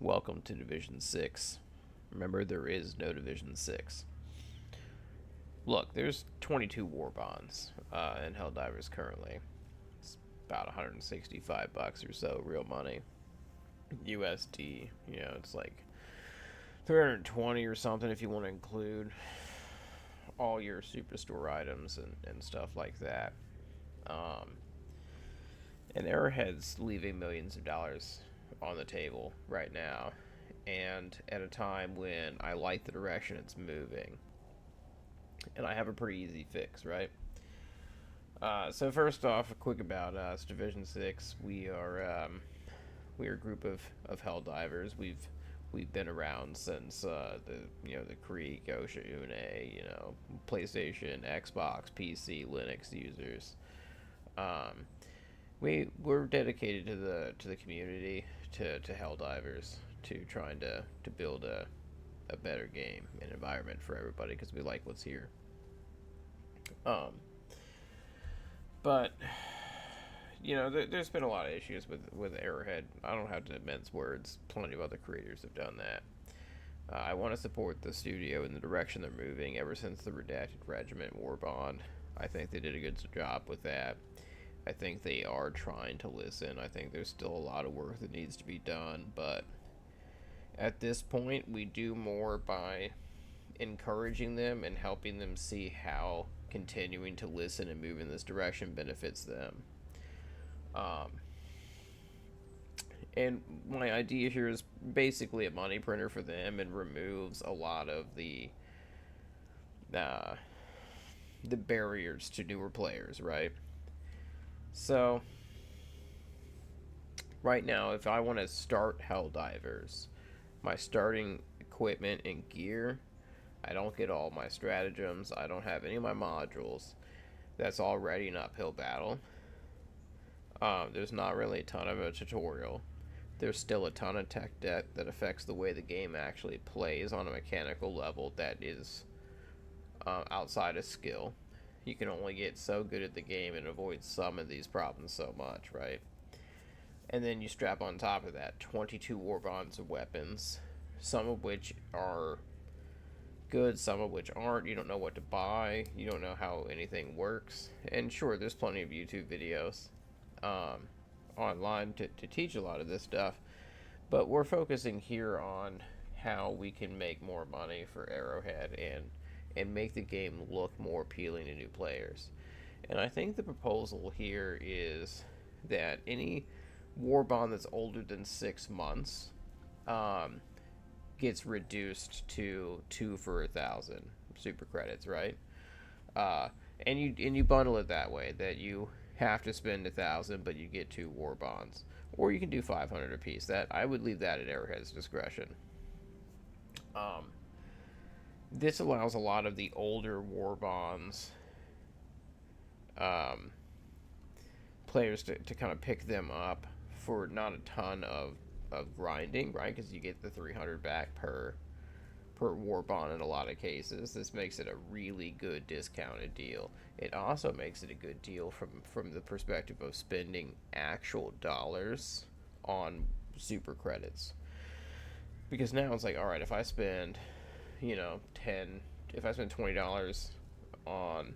Welcome to Division 6. Remember, there is no Division 6. Look, there's 22 war bonds in Helldivers currently. It's about 165 bucks or so, real money. USD, it's like 320 or something if you want to include all your superstore items and stuff like that. Um, and ArrowHead's leaving millions of dollars on the table right now, and at a time when I like the direction it's moving, and I have a pretty easy fix, right? So first off, a quick about us. Division 6. We're a group of hell divers. We've been around since the Creek, OSHA, Une, PlayStation, Xbox, PC, Linux users. Um, we're dedicated to the community, to hell divers, to trying to build a better game and environment for everybody because we like what's here. Um, but there's been a lot of issues with ArrowHead. I don't have to mince words. Plenty of other creators have done that. I want to support the studio in the direction they're moving ever since the Redacted Regiment Warbond. I think they did a good job with that. I think they are trying to listen. I think there's still a lot of work that needs to be done, but at this point, we do more by encouraging them and helping them see how continuing to listen and move in this direction benefits them. Um, and my idea here is basically a money printer for them and removes a lot of uh, the barriers to newer players, right? So right now, if I want to start Helldivers, my starting equipment and gear, I don't get all my stratagems. I don't have any of my modules. That's already an uphill battle. There's not really a ton of a tutorial. There's still a ton of tech debt that affects the way the game actually plays on a mechanical level that is outside of skill. You can only get so good at the game and avoid some of these problems so much, right? And then you strap on top of that 22 war bonds of weapons, some of which are good, some of which aren't. You don't know what to buy. You don't know how anything works. And sure, there's plenty of YouTube videos online to teach a lot of this stuff. But we're focusing here on how we can make more money for ArrowHead and make the game look more appealing to new players. And I think the proposal here is that any war bond that's older than 6 months gets reduced to 2 for 1,000 super credits, right? And you bundle it that way, that you have to spend 1,000, but you get 2 war bonds, or you can do 500 apiece. That I would leave that at Arrowhead's discretion. This allows a lot of the older war bonds players to kind of pick them up for not a ton of grinding, right? Because you get the 300 back per war bond in a lot of cases. This makes it a really good discounted deal. It also makes it a good deal from the perspective of spending actual dollars on super credits. Because now it's like, all right, if I spend, if I spend $20 on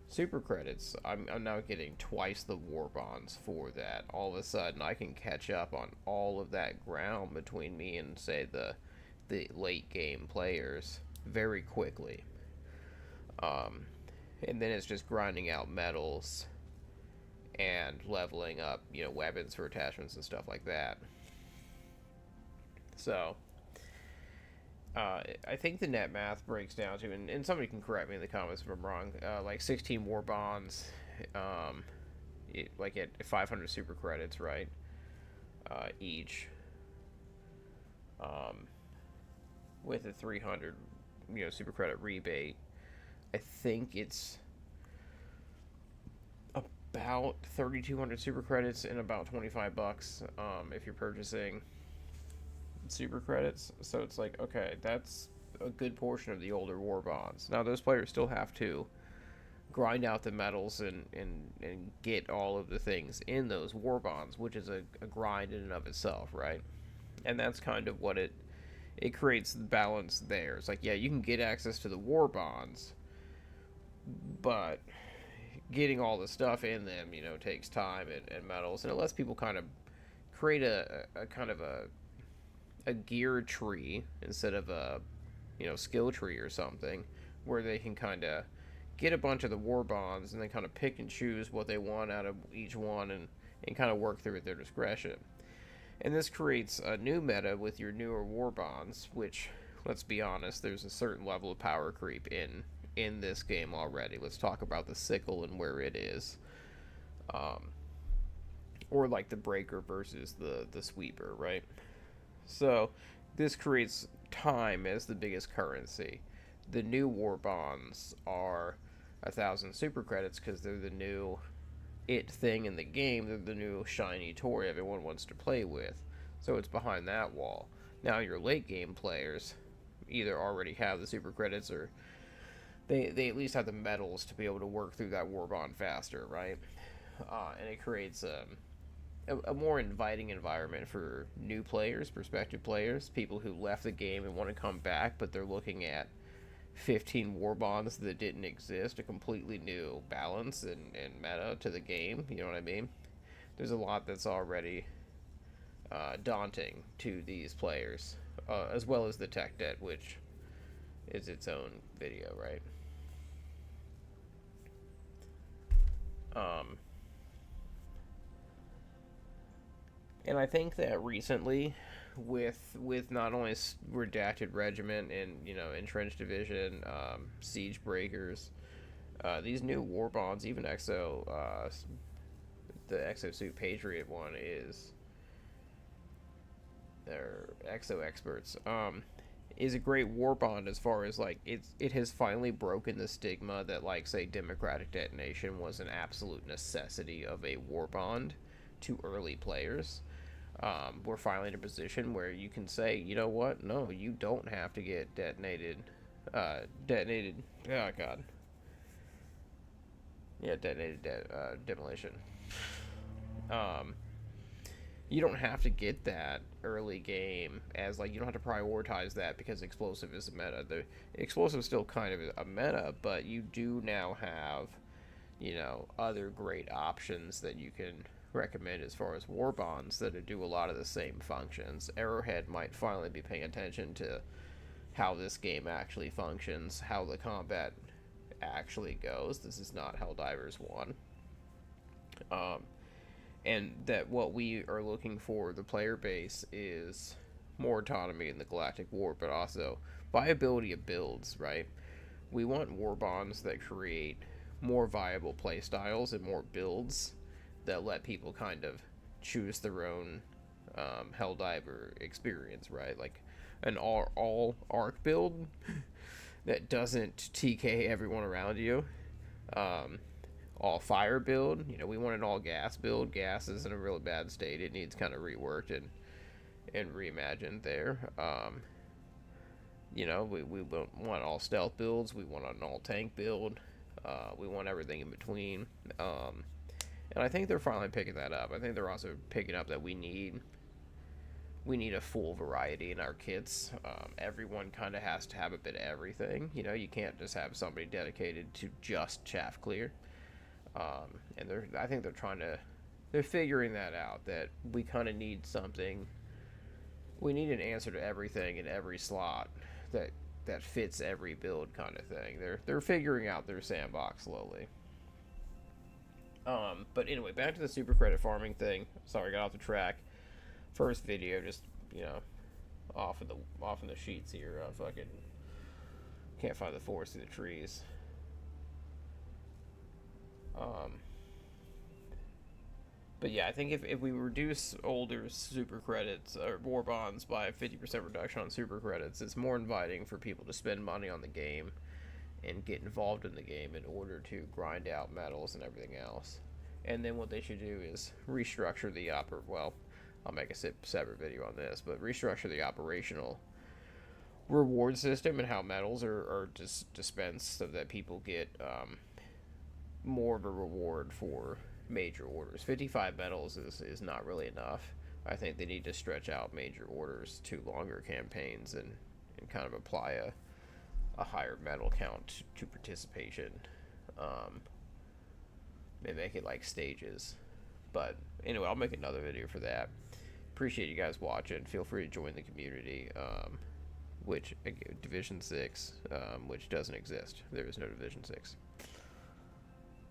super credits, I'm now getting twice the war bonds for that. All of a sudden, I can catch up on all of that ground between me and, say, the late game players very quickly. And then it's just grinding out medals and leveling up, weapons for attachments and stuff like that. So, I think the net math breaks down to, and somebody can correct me in the comments if I'm wrong, like 16 war bonds, like at 500 super credits, right? Each. With a 300, super credit rebate. I think it's about 3,200 super credits and about 25 bucks if you're purchasing super credits. So it's like, okay, that's a good portion of the older war bonds. Now those players still have to grind out the medals and get all of the things in those war bonds, which is a grind in and of itself, right? And that's kind of what it creates the balance there. It's like, yeah, you can get access to the war bonds, but getting all the stuff in them, takes time and metals, and it lets people kind of create a kind of a gear tree instead of a skill tree or something, where they can kind of get a bunch of the war bonds and then kind of pick and choose what they want out of each one and kind of work through at their discretion. And this creates a new meta with your newer war bonds, which, let's be honest, there's a certain level of power creep in this game already. Let's talk about the sickle and where it is. Or like the breaker versus the sweeper, right? So this creates time as the biggest currency. The new war bonds are 1,000 super credits because they're the new it thing in the game. They're the new shiny toy everyone wants to play with. So it's behind that wall. Now your late game players either already have the super credits or they at least have the medals to be able to work through that war bond faster, right? And it creates a more inviting environment for new players, prospective players, people who left the game and want to come back, but they're looking at 15 war bonds that didn't exist, a completely new balance and meta to the game. You know what I mean? There's a lot that's already daunting to these players, as well as the tech debt, which is its own video, right? Um, and I think that recently, with not only redacted regiment and entrenched division, siege breakers, these new war bonds, even exo, the exosuit patriot one is their exo experts, is a great war bond as far as like it has finally broken the stigma that like say democratic detonation was an absolute necessity of a war bond to early players. We're finally in a position where you can say, you know what? No, you don't have to get detonated. Detonated. Oh God. Yeah, detonated demolition. Um, you don't have to get that early game as like you don't have to prioritize that because explosive is a meta. The explosive is still kind of a meta, but you do now have other great options that you can recommend as far as war bonds that do a lot of the same functions. ArrowHead might finally be paying attention to how this game actually functions, how the combat actually goes. This is not Helldivers 1. And that what we are looking for the player base is more autonomy in the Galactic War, but also viability of builds, right? We want war bonds that create more viable playstyles and more builds that let people kind of choose their own Helldiver experience, right? Like an all arc build that doesn't TK everyone around you. All fire build. We want an all gas build. Gas is in a really bad state. It needs kind of reworked and reimagined there. We want all stealth builds. We want an all tank build. We want everything in between. And I think they're finally picking that up. I think they're also picking up that we need a full variety in our kits. Everyone kind of has to have a bit of everything. You can't just have somebody dedicated to just chaff clear. And I think they're figuring that out, that we kind of need something. We need an answer to everything in every slot that fits every build kind of thing. They're figuring out their sandbox slowly. But anyway, back to the super credit farming thing. Sorry, I got off the track. First video, just off in the sheets here. I fucking can't find the forest through the trees. But yeah, I think if we reduce older super credits or war bonds by a 50% reduction on super credits, it's more inviting for people to spend money on the game and get involved in the game in order to grind out medals and everything else. And then what they should do is restructure the well, I'll make a separate video on this, but restructure the operational reward system and how medals are dispensed so that people get more of a reward for major orders. 55 medals is not really enough. I think they need to stretch out major orders to longer campaigns and kind of apply a higher medal count to participation. Um, Maybe make it like stages. But anyway, I'll make another video for that. Appreciate you guys watching. Feel free to join the community, which Division 6, which doesn't exist. There is no Division 6.